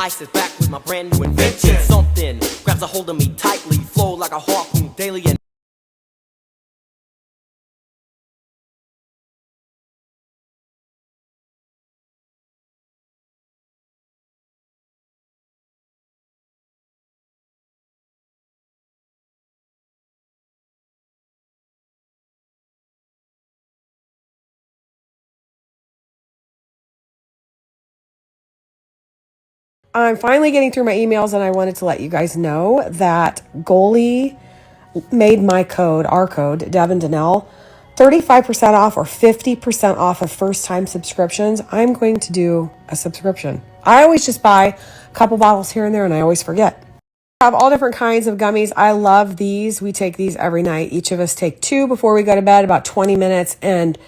I sit back with my brand new invention. Something grabs a hold of me tightly, flow like a harpoon daily and I'm finally getting through my emails, and I wanted to let you guys know that Goalie made my code, our code, Devin Donnell, 35% off or 50% off of first-time subscriptions. I'm going to do a subscription. I always just buy a couple bottles here and there, and I always forget. I have all different kinds of gummies. I love these. We take these every night. Each of us take 2 before we go to bed, about 20 minutes, and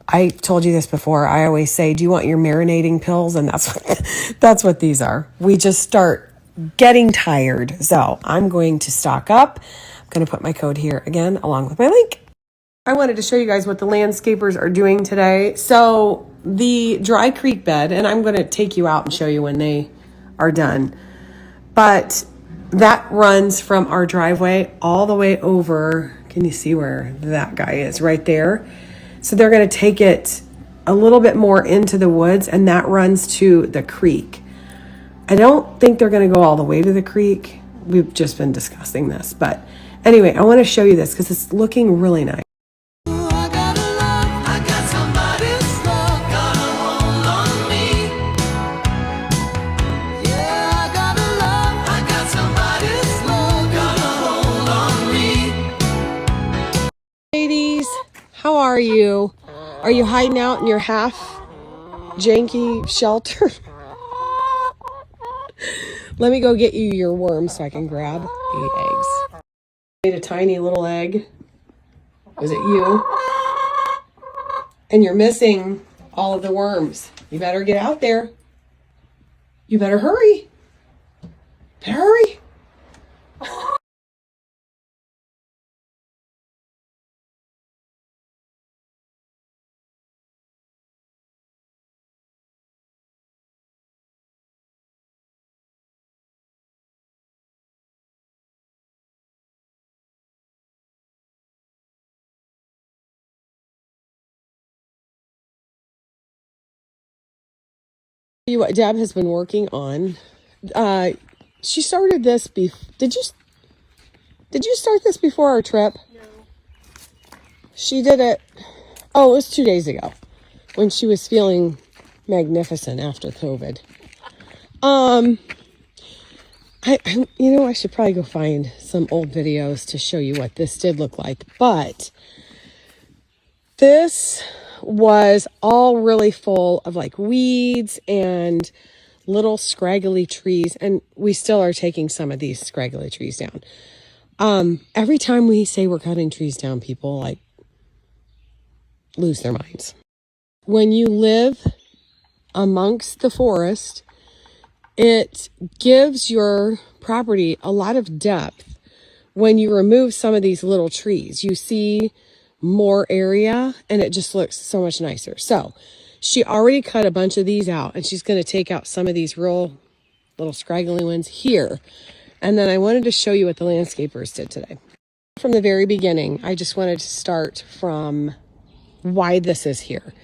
I told you this before. I always say, do you want your marinating pills? And that's what these are. We just start getting tired. So I'm going to stock up. I'm going to put my code here again, along with my link. I wanted to show you guys what the landscapers are doing today. So the dry creek bed, and I'm going to take you out and show you when they are done. But that runs from our driveway all the way over. Can you see where that guy is? Right there. So they're going to take it a little bit more into the woods, and that runs to the creek. I don't think they're going to go all the way to the creek. We've just been discussing this. But anyway, I want to show you this because it's looking really nice. Ladies, how are you? Are you hiding out in your half janky shelter? Let me go get you your worm so I can grab the eggs. Made a tiny little egg. Was it you? And you're missing all of the worms. You better get out there. You better hurry. Better hurry. You what Deb has been working on. She started this did you start this before our trip? No. She did it, it was 2 days ago when she was feeling magnificent after COVID. I should probably go find some old videos to show you what this did look like, but this was all really full of like weeds and little scraggly trees, and we still are taking some of these scraggly trees down. Every time we say we're cutting trees down, people like lose their minds. When you live amongst the forest, it gives your property a lot of depth. When you remove some of these little trees, you see more area, and it just looks so much nicer. So she already cut a bunch of these out, and she's going to take out some of these real little scraggly ones here. And then I wanted to show you what the landscapers did today. From the very beginning, I just wanted to start from why this is here.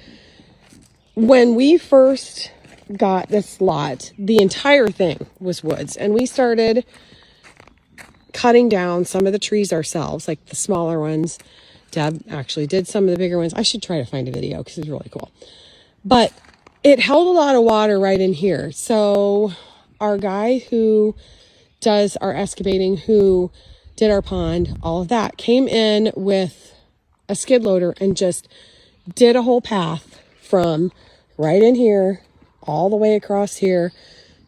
When we first got this lot, the entire thing was woods, and we started cutting down some of the trees ourselves, like the smaller ones. Deb actually did some of the bigger ones. I should try to find a video because it's really cool. But it held a lot of water right in here. So our guy who does our excavating, who did our pond, all of that, came in with a skid loader and just did a whole path from right in here all the way across here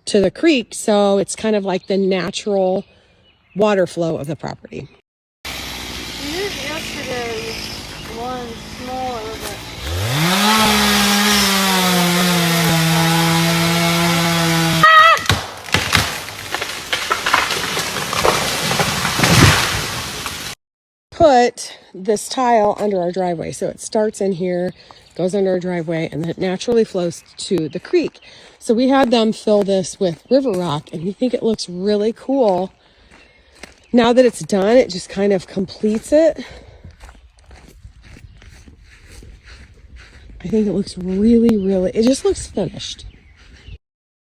to the creek. So it's kind of like the natural water flow of the property. We did yesterday one smaller, but put this tile under our driveway. So it starts in here, goes under our driveway, and then it naturally flows to the creek. So we had them fill this with river rock, and we think it looks really cool. Now that it's done, it just kind of completes it. I think it looks really, really, it just looks finished.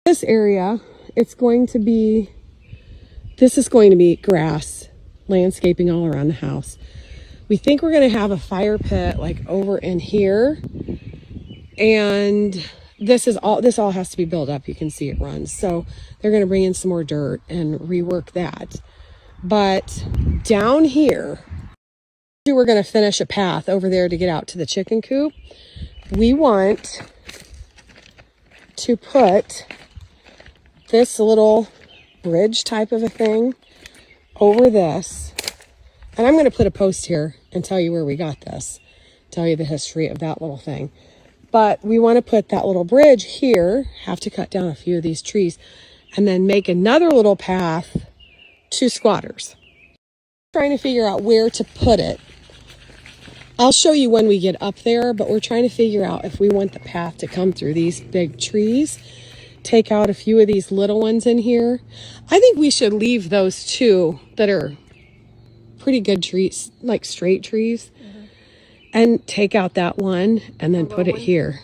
This area, this is going to be grass, landscaping all around the house. We think we're going to have a fire pit like over in here. And this all has to be built up. You can see it runs. So they're going to bring in some more dirt and rework that. But down here, we're going to finish a path over there to get out to the chicken coop. We want to put this little bridge type of a thing over this. And I'm going to put a post here and tell you where we got this. Tell you the history of that little thing. But we want to put that little bridge here, have to cut down a few of these trees, and then make another little path to squatters. Trying to figure out where to put it. I'll show you when we get up there, but we're trying to figure out if we want the path to come through these big trees, take out a few of these little ones in here. I think we should leave those two that are pretty good trees, like straight trees, and take out that one and then put it here.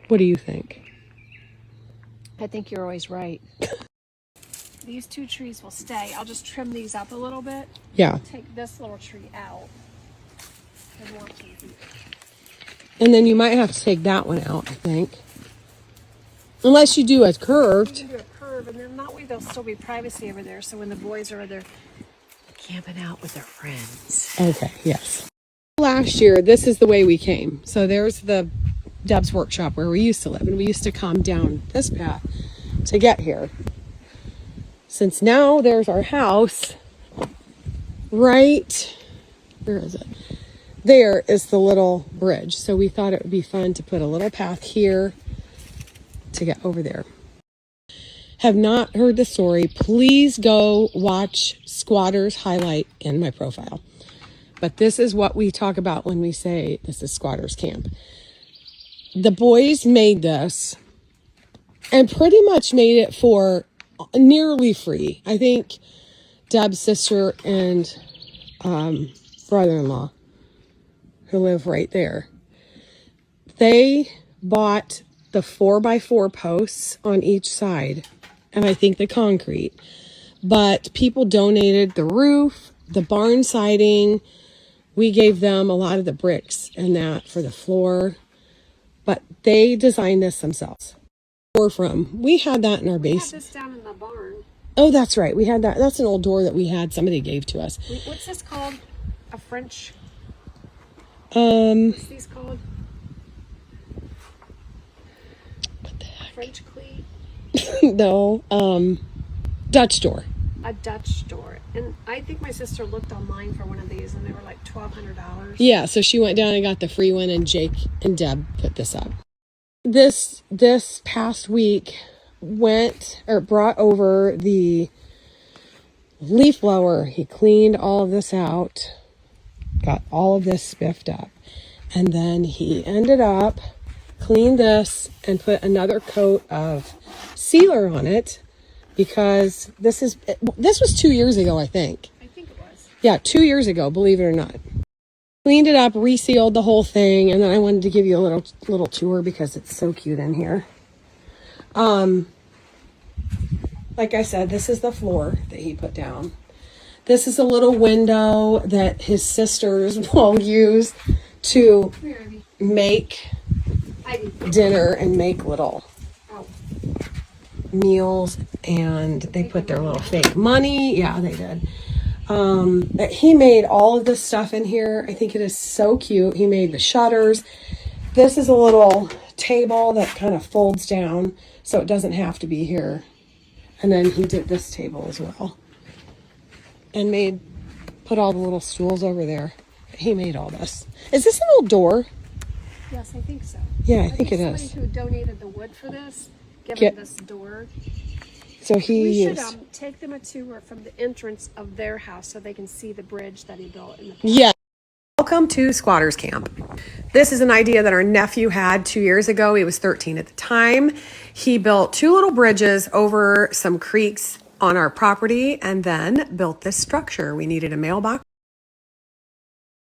What do you think? I think you're always right. These two trees will stay. I'll just trim these up a little bit. Yeah. Take this little tree out. And then you might have to take that one out, I think. Unless you do a curved. You can do a curve, and then that way there'll still be privacy over there. So when the boys are there camping out with their friends. Okay, yes. Last year, this is the way we came. So there's the Deb's workshop where we used to live, and we used to come down this path to get here. Since now there's our house, right, where is it? There is the little bridge. So we thought it would be fun to put a little path here to get over there. Have not heard the story, please go watch Squatters highlight in my profile. But this is what we talk about when we say this is Squatters Camp. The boys made this and pretty much made it for nearly free. I think Deb's sister and brother-in-law, who live right there, they bought the 4x4 posts on each side, and I think the concrete. But people donated the roof, the barn siding. We gave them a lot of the bricks and that for the floor. But they designed this themselves. Or from. We had that in our basement. We had this down in the barn. Oh, that's right. We had that. That's an old door that we had. Somebody gave to us. What's this called? A French? What's these called? What the heck? French cleat? No. Dutch door. A Dutch door. And I think my sister looked online for one of these, and they were like $1,200. Yeah, so she went down and got the free one, and Jake and Deb put this up. This past week brought over the leaf blower. He cleaned all of this out, got all of this spiffed up, and then he ended up cleaned this and put another coat of sealer on it, because this was 2 years ago, I think. I think it was. Yeah, 2 years ago, believe it or not. Cleaned it up, resealed the whole thing, and then I wanted to give you a little tour because it's so cute in here. Like I said, this is the floor that he put down. This is a little window that his sisters will use to make dinner and make little meals, and they put their little fake money. Yeah, they did. He made all of this stuff in here. I think it is so cute. He made the shutters. This is a little table that kind of folds down so it doesn't have to be here. And then he did this table as well. And put all the little stools over there. He made all this. Is this an old door? Yes, I think so. Yeah, I think it is. Somebody who donated the wood for this, given this door. So he We should used. take them a tour from the entrance of their house so they can see the bridge that he built in the past. Yeah. Welcome to Squatters Camp. This is an idea that our nephew had 2 years ago. He was 13 at the time. He built 2 little bridges over some creeks on our property and then built this structure. We needed a mailbox